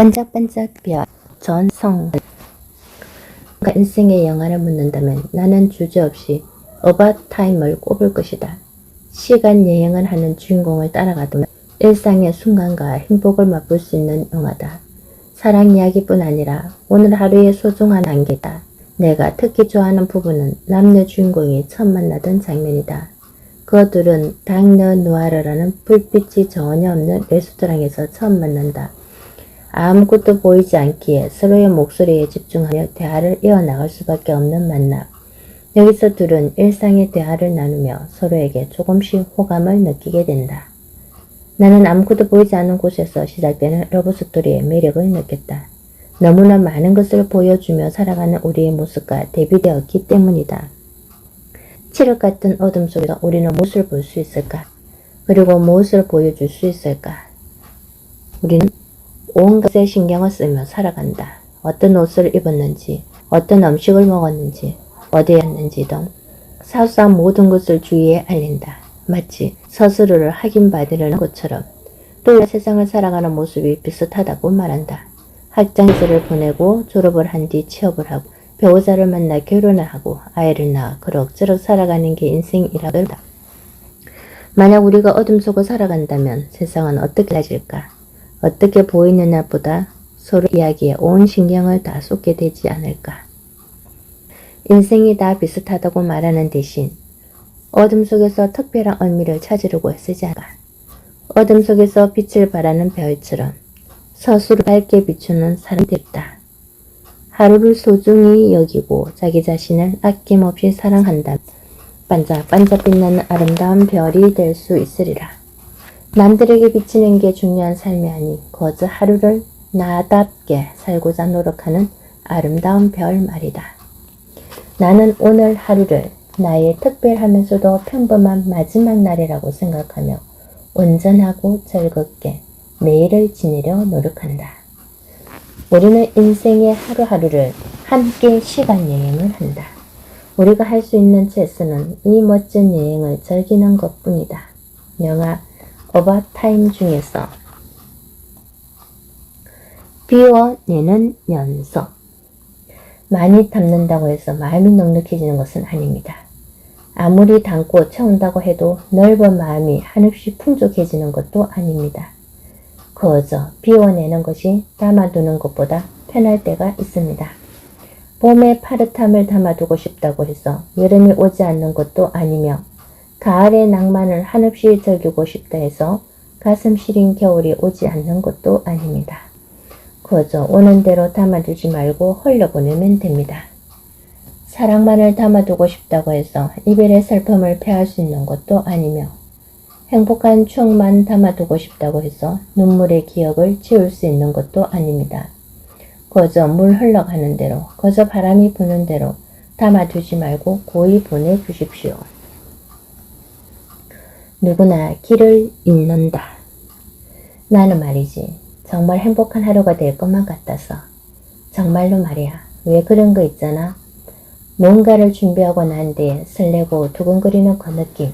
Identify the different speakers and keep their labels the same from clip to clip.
Speaker 1: 반짝반짝 별, 전성. 인생의 영화를 묻는다면 나는 주저없이 About Time을 꼽을 것이다. 시간 여행을 하는 주인공을 따라가도 일상의 순간과 행복을 맛볼 수 있는 영화다. 사랑 이야기뿐 아니라 오늘 하루의 소중한 단계다. 내가 특히 좋아하는 부분은 남녀 주인공이 처음 만나던 장면이다. 그들은 당르 누아르라는 불빛이 전혀 없는 레스토랑에서 처음 만난다. 아무것도 보이지 않기에 서로의 목소리에 집중하며 대화를 이어나갈 수밖에 없는 만남. 여기서 둘은 일상의 대화를 나누며 서로에게 조금씩 호감을 느끼게 된다. 나는 아무것도 보이지 않는 곳에서 시작되는 러브스토리의 매력을 느꼈다. 너무나 많은 것을 보여주며 살아가는 우리의 모습과 대비되었기 때문이다. 칠흑 같은 어둠 속에서 우리는 무엇을 볼 수 있을까? 그리고 무엇을 보여줄 수 있을까? 우리는 온갖에 신경을 쓰며 살아간다. 어떤 옷을 입었는지, 어떤 음식을 먹었는지, 어디였는지 등 사소한 모든 것을 주위에 알린다. 마치 스스로를 확인받으려는 것처럼. 또 세상을 살아가는 모습이 비슷하다고 말한다. 학창시절을 보내고 졸업을 한 뒤 취업을 하고 배우자를 만나 결혼을 하고 아이를 낳아 그럭저럭 살아가는 게 인생이라고 한다. 만약 우리가 어둠 속을 살아간다면 세상은 어떻게 달라질까? 어떻게 보이느냐보다 서로 이야기에 온 신경을 다 쏟게 되지 않을까? 인생이 다 비슷하다고 말하는 대신 어둠 속에서 특별한 의미를 찾으려고 쓰지 않을까? 어둠 속에서 빛을 발하는 별처럼 스스로 밝게 비추는 사람들이 있다. 하루를 소중히 여기고 자기 자신을 아낌없이 사랑한다면 반짝반짝 빛나는 아름다운 별이 될 수 있으리라. 남들에게 비치는 게 중요한 삶이 아닌 거저 하루를 나답게 살고자 노력하는 아름다운 별 말이다. 나는 오늘 하루를 나의 특별하면서도 평범한 마지막 날이라고 생각하며 온전하고 즐겁게 내일을 지내려 노력한다. 우리는 인생의 하루하루를 함께 시간 여행을 한다. 우리가 할 수 있는 최선은 이 멋진 여행을 즐기는 것뿐이다. 영화 About Time 중에서 비워내는 연속. 많이 담는다고 해서 마음이 넉넉해지는 것은 아닙니다. 아무리 담고 채운다고 해도 넓은 마음이 한없이 풍족해지는 것도 아닙니다. 거저 비워내는 것이 담아두는 것보다 편할 때가 있습니다. 봄의 파릇함을 담아두고 싶다고 해서 여름이 오지 않는 것도 아니며 가을의 낭만을 한없이 즐기고 싶다 해서 가슴 시린 겨울이 오지 않는 것도 아닙니다. 그저 오는 대로 담아두지 말고 흘려보내면 됩니다. 사랑만을 담아두고 싶다고 해서 이별의 슬픔을 피할 수 있는 것도 아니며 행복한 추억만 담아두고 싶다고 해서 눈물의 기억을 지울 수 있는 것도 아닙니다. 그저 물 흘러가는 대로, 그저 바람이 부는 대로 담아두지 말고 고이 보내주십시오. 누구나 길을 잃는다. 나는 말이지 정말 행복한 하루가 될 것만 같아서 정말로 말이야. 왜 그런 거 있잖아. 뭔가를 준비하고 난 뒤에 설레고 두근거리는 그 느낌.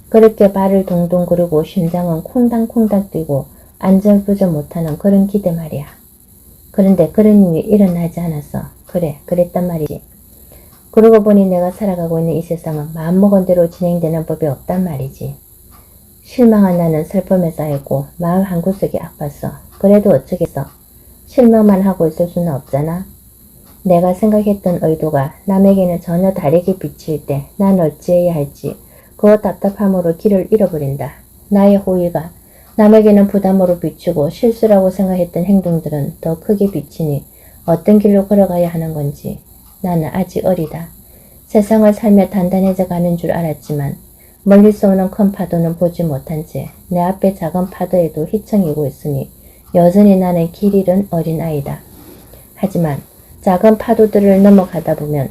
Speaker 1: 그렇게 발을 동동 구르고 심장은 콩당콩당 뛰고 안절부절 못하는 그런 기대 말이야. 그런데 그런 일이 일어나지 않았어. 그래, 그랬단 말이지. 그러고 보니 내가 살아가고 있는 이 세상은 마음먹은 대로 진행되는 법이 없단 말이지. 실망한 나는 슬픔에 쌓였고 마음 한구석이 아팠어. 그래도 어쩌겠어. 실망만 하고 있을 수는 없잖아. 내가 생각했던 의도가 남에게는 전혀 다르게 비칠 때 난 어찌해야 할지 그 답답함으로 길을 잃어버린다. 나의 호의가 남에게는 부담으로 비추고 실수라고 생각했던 행동들은 더 크게 비치니 어떤 길로 걸어가야 하는 건지 나는 아직 어리다. 세상을 살며 단단해져 가는 줄 알았지만 멀리서 오는 큰 파도는 보지 못한 채 내 앞에 작은 파도에도 휘청이고 있으니 여전히 나는 길 잃은 어린아이다. 하지만 작은 파도들을 넘어가다 보면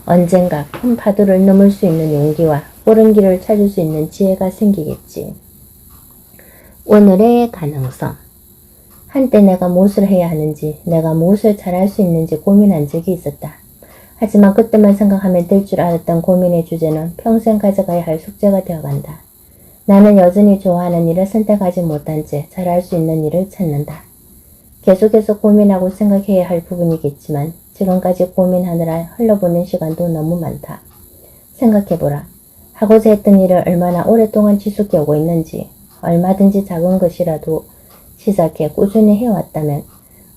Speaker 1: 언젠가 큰 파도를 넘을 수 있는 용기와 옳은 길을 찾을 수 있는 지혜가 생기겠지. 오늘의 가능성. 한때 내가 무엇을 해야 하는지, 내가 무엇을 잘할 수 있는지 고민한 적이 있었다. 하지만 그때만 생각하면 될 줄 알았던 고민의 주제는 평생 가져가야 할 숙제가 되어간다. 나는 여전히 좋아하는 일을 선택하지 못한 채 잘할 수 있는 일을 찾는다. 계속해서 고민하고 생각해야 할 부분이겠지만 지금까지 고민하느라 흘러보낸 시간도 너무 많다. 생각해보라. 하고자 했던 일을 얼마나 오랫동안 지속해오고 있는지. 얼마든지 작은 것이라도 시작해 꾸준히 해왔다면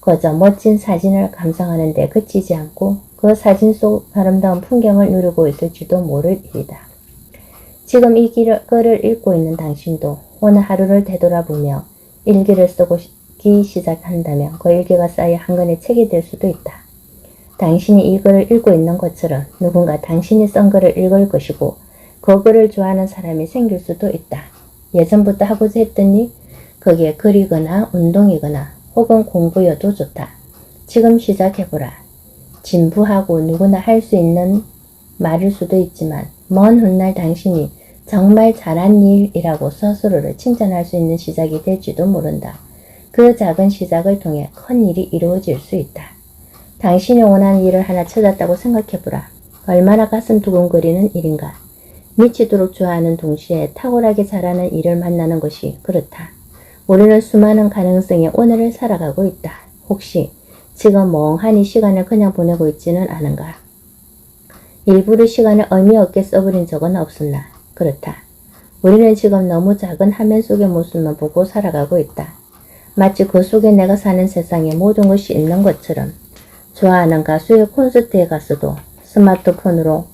Speaker 1: 그저 멋진 사진을 감상하는 데 그치지 않고 그 사진 속 아름다운 풍경을 누리고 있을지도 모를 일이다. 지금 이 글을 읽고 있는 당신도 오늘 하루를 되돌아보며 일기를 쓰기 시작한다면 그 일기가 쌓여 한 권의 책이 될 수도 있다. 당신이 이 글을 읽고 있는 것처럼 누군가 당신이 쓴 글을 읽을 것이고 그 글을 좋아하는 사람이 생길 수도 있다. 예전부터 하고자 했던 일, 그게 글이거나 운동이거나 혹은 공부여도 좋다. 지금 시작해보라. 진부하고 누구나 할 수 있는 말일 수도 있지만 먼 훗날 당신이 정말 잘한 일이라고 스스로를 칭찬할 수 있는 시작이 될지도 모른다. 그 작은 시작을 통해 큰 일이 이루어질 수 있다. 당신이 원하는 일을 하나 찾았다고 생각해보라. 얼마나 가슴 두근거리는 일인가. 미치도록 좋아하는 동시에 탁월하게 잘하는 일을 만나는 것이 그렇다. 우리는 수많은 가능성의 오늘을 살아가고 있다. 혹시 지금 멍하니 시간을 그냥 보내고 있지는 않은가? 일부러 시간을 의미 없게 써버린 적은 없었나? 그렇다. 우리는 지금 너무 작은 화면 속의 모습만 보고 살아가고 있다. 마치 그 속에 내가 사는 세상에 모든 것이 있는 것처럼. 좋아하는 가수의 콘서트에 갔어도 스마트폰으로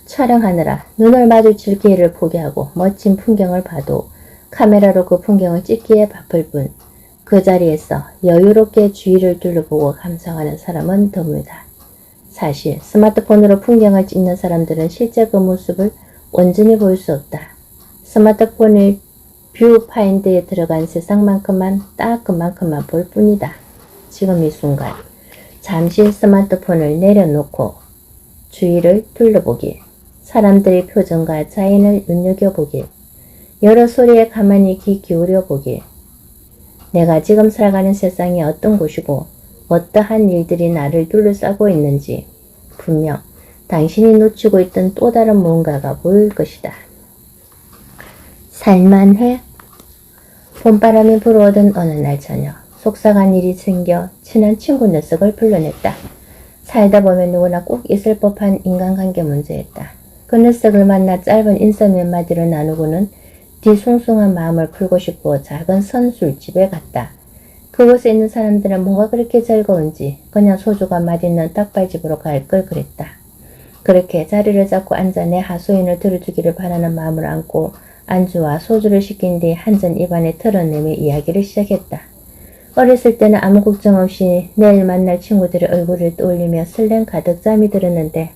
Speaker 1: 촬영하느라 눈을 마주칠 기회를 포기하고 멋진 풍경을 봐도 카메라로 그 풍경을 찍기에 바쁠 뿐 그 자리에서 여유롭게 주위를 둘러보고 감상하는 사람은 드물다. 사실 스마트폰으로 풍경을 찍는 사람들은 실제 그 모습을 온전히 볼 수 없다. 스마트폰의 뷰 파인드에 들어간 세상만큼만 딱 그만큼만 볼 뿐이다. 지금 이 순간 잠시 스마트폰을 내려놓고 주위를 둘러보길, 사람들의 표정과 자연을 눈여겨보길, 여러 소리에 가만히 귀 기울여보길, 내가 지금 살아가는 세상이 어떤 곳이고 어떠한 일들이 나를 둘러싸고 있는지 분명 당신이 놓치고 있던 또 다른 무언가가 보일 것이다. 살만해? 봄바람이 불어오던 어느 날 저녁 속상한 일이 생겨 친한 친구 녀석을 불러냈다. 살다 보면 누구나 꼭 있을 법한 인간관계 문제였다. 그 녀석을 만나 짧은 인사 몇 마디를 나누고는 뒤숭숭한 마음을 풀고 싶어 작은 선술집에 갔다. 그곳에 있는 사람들은 뭐가 그렇게 즐거운지 그냥 소주가 맛있는 닭발집으로 갈 걸 그랬다. 그렇게 자리를 잡고 앉아 내 하소연을 들어주기를 바라는 마음을 안고 안주와 소주를 시킨 뒤 한 잔 입안에 털어내며 이야기를 시작했다. 어렸을 때는 아무 걱정 없이 내일 만날 친구들의 얼굴을 떠올리며 설렘 가득 잠이 들었는데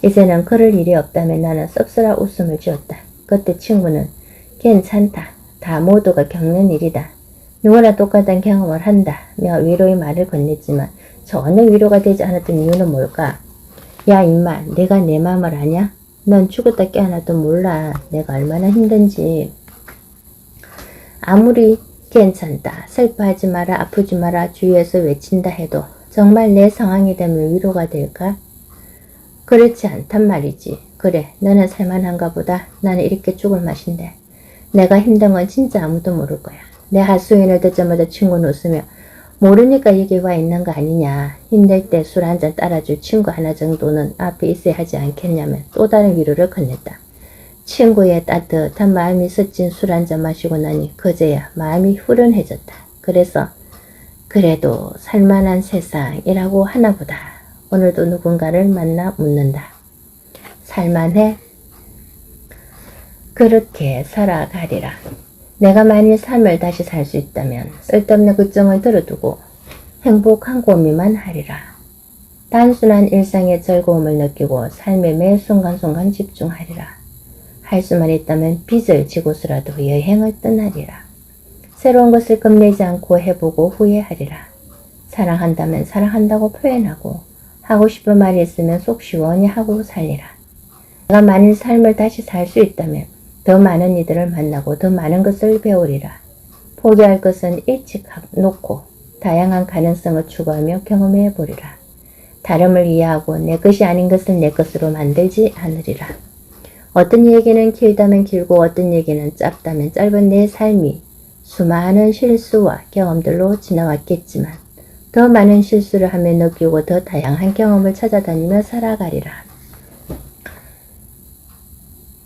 Speaker 1: 이제는 그럴 일이 없다며 나는 씁쓸한 웃음을 지었다. 그때 친구는 괜찮다. 다 모두가 겪는 일이다. 누구나 똑같은 경험을 한다며 위로의 말을 건넸지만 전혀 위로가 되지 않았던 이유는 뭘까? 야 임마, 내가 내 마음을 아냐? 넌 죽었다 깨어나도 몰라. 내가 얼마나 힘든지. 아무리 괜찮다, 슬퍼하지 마라, 아프지 마라 주위에서 외친다 해도 정말 내 상황이 되면 위로가 될까? 그렇지 않단 말이지. 그래, 너는 살만한가 보다. 나는 이렇게 죽을 맛인데. 내가 힘든 건 진짜 아무도 모를 거야. 내 하소연을 듣자마자 친구는 웃으며 모르니까 여기 와 있는 거 아니냐. 힘들 때 술 한잔 따라줄 친구 하나 정도는 앞에 있어야 하지 않겠냐며 또 다른 위로를 건넸다. 친구의 따뜻한 마음이 스친 술 한잔 마시고 나니 그제야 마음이 후련해졌다. 그래서 그래도 살만한 세상이라고 하나보다. 오늘도 누군가를 만나 묻는다. 살만해? 그렇게 살아가리라. 내가 만일 삶을 다시 살 수 있다면 쓸데없는 걱정을 들어두고 행복한 고민만 하리라. 단순한 일상의 즐거움을 느끼고 삶의 매 순간순간 집중하리라. 할 수만 있다면 빚을 지고서라도 여행을 떠나리라. 새로운 것을 겁내지 않고 해보고 후회하리라. 사랑한다면 사랑한다고 표현하고 하고 싶은 말이 있으면 속 시원히 하고 살리라. 내가 만일 삶을 다시 살 수 있다면 더 많은 이들을 만나고 더 많은 것을 배우리라. 포기할 것은 일찍 놓고 다양한 가능성을 추구하며 경험해 보리라. 다름을 이해하고 내 것이 아닌 것을 내 것으로 만들지 않으리라. 어떤 얘기는 길다면 길고 어떤 얘기는 짧다면 짧은 내 삶이 수많은 실수와 경험들로 지나왔겠지만 더 많은 실수를 하며 느끼고 더 다양한 경험을 찾아다니며 살아가리라.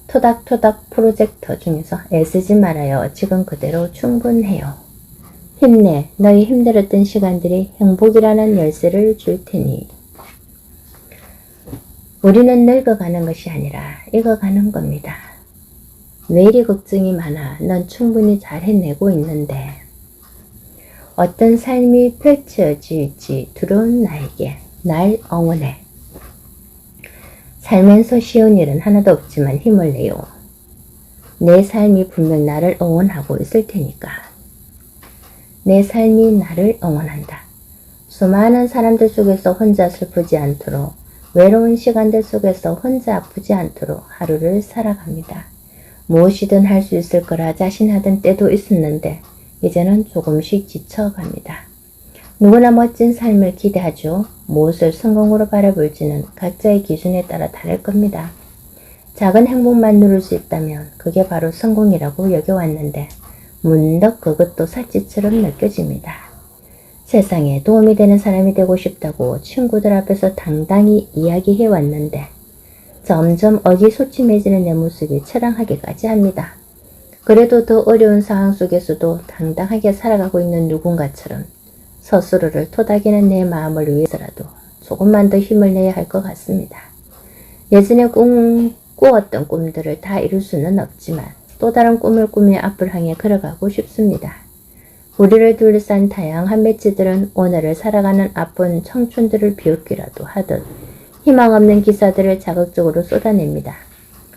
Speaker 1: 토닥토닥 프로젝터 중에서 애쓰지 말아요. 지금 그대로 충분해요. 힘내. 너희 힘들었던 시간들이 행복이라는 열쇠를 줄 테니. 우리는 늙어가는 것이 아니라 익어가는 겁니다. 왜 이리 걱정이 많아? 넌 충분히 잘 해내고 있는데. 어떤 삶이 펼쳐질지 두려운 나에게 날 응원해. 살면서 쉬운 일은 하나도 없지만 힘을 내요. 내 삶이 분명 나를 응원하고 있을 테니까. 내 삶이 나를 응원한다. 수많은 사람들 속에서 혼자 슬프지 않도록, 외로운 시간들 속에서 혼자 아프지 않도록 하루를 살아갑니다. 무엇이든 할 수 있을 거라 자신하던 때도 있었는데 이제는 조금씩 지쳐갑니다. 누구나 멋진 삶을 기대하죠. 무엇을 성공으로 바라볼지는 각자의 기준에 따라 다를 겁니다. 작은 행복만 누릴 수 있다면 그게 바로 성공이라고 여겨왔는데 문득 그것도 사치처럼 느껴집니다. 세상에 도움이 되는 사람이 되고 싶다고 친구들 앞에서 당당히 이야기해왔는데 점점 어기소침해지는 내 모습이 처량하기까지 합니다. 그래도 더 어려운 상황 속에서도 당당하게 살아가고 있는 누군가처럼 스스로를 토닥이는 내 마음을 위해서라도 조금만 더 힘을 내야 할 것 같습니다. 예전에 꾸었던 꿈들을 다 이룰 수는 없지만 또 다른 꿈을 꾸며 앞을 향해 걸어가고 싶습니다. 우리를 둘러싼 다양한 매체들은 오늘을 살아가는 아픈 청춘들을 비웃기라도 하듯 희망 없는 기사들을 자극적으로 쏟아냅니다.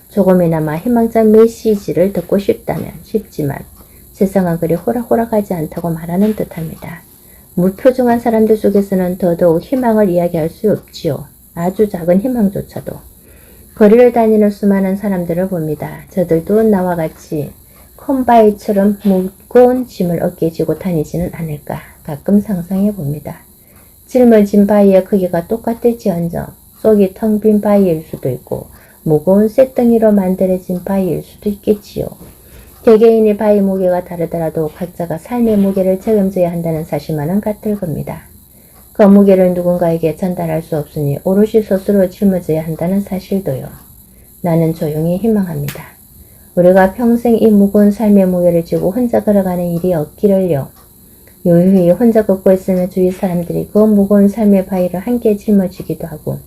Speaker 1: 조금이나마 희망찬 메시지를 듣고 싶다면 쉽지만 세상은 그리 호락호락하지 않다고 말하는 듯합니다. 무표정한 사람들 속에서는 더더욱 희망을 이야기할 수 없지요. 아주 작은 희망조차도. 거리를 다니는 수많은 사람들을 봅니다. 저들도 나와 같이 콤바이처럼 무거운 짐을 어깨에 지고 다니지는 않을까 가끔 상상해 봅니다. 짊어진 바위의 크기가 똑같을지언정 속이 텅 빈 바위일 수도 있고 무거운 쇳덩이로 만들어진 바위일 수도 있겠지요. 개개인의 바위 무게가 다르더라도 각자가 삶의 무게를 책임져야 한다는 사실만은 같을 겁니다. 그 무게를 누군가에게 전달할 수 없으니 오롯이 스스로 짊어져야 한다는 사실도요. 나는 조용히 희망합니다. 우리가 평생 이 무거운 삶의 무게를 지고 혼자 걸어가는 일이 없기를요. 유유히 혼자 걷고 있으면 주위 사람들이 그 무거운 삶의 바위를 함께 짊어지기도 하고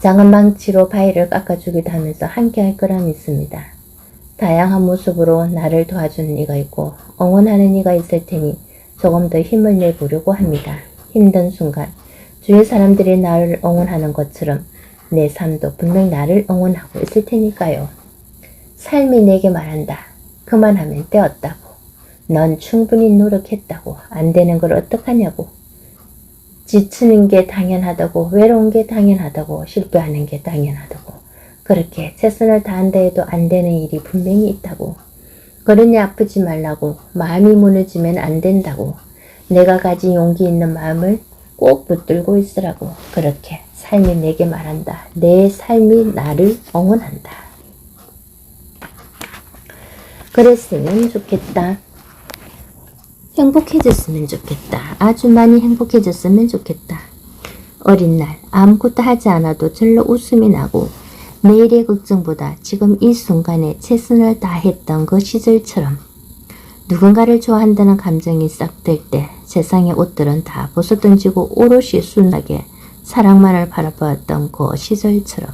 Speaker 1: 작은 망치로 바위를 깎아주기도 하면서 함께 할 거라 믿습니다. 다양한 모습으로 나를 도와주는 이가 있고 응원하는 이가 있을 테니 조금 더 힘을 내보려고 합니다. 힘든 순간 주위 사람들이 나를 응원하는 것처럼 내 삶도 분명 나를 응원하고 있을 테니까요. 삶이 내게 말한다. 그만하면 때었다고. 넌 충분히 노력했다고. 안 되는 걸 어떡하냐고. 지치는 게 당연하다고. 외로운 게 당연하다고. 실패하는 게 당연하다고. 그렇게 최선을 다한다 해도 안 되는 일이 분명히 있다고. 그러니 아프지 말라고. 마음이 무너지면 안 된다고. 내가 가진 용기 있는 마음을 꼭 붙들고 있으라고. 그렇게 삶이 내게 말한다. 내 삶이 나를 응원한다. 그랬으면 좋겠다. 행복해졌으면 좋겠다. 아주 많이 행복해졌으면 좋겠다. 어린 날 아무것도 하지 않아도 절로 웃음이 나고 내일의 걱정보다 지금 이 순간에 최선을 다했던 그 시절처럼 누군가를 좋아한다는 감정이 싹 들 때 세상의 옷들은 다 벗어던지고 오롯이 순하게 사랑만을 바라보았던 그 시절처럼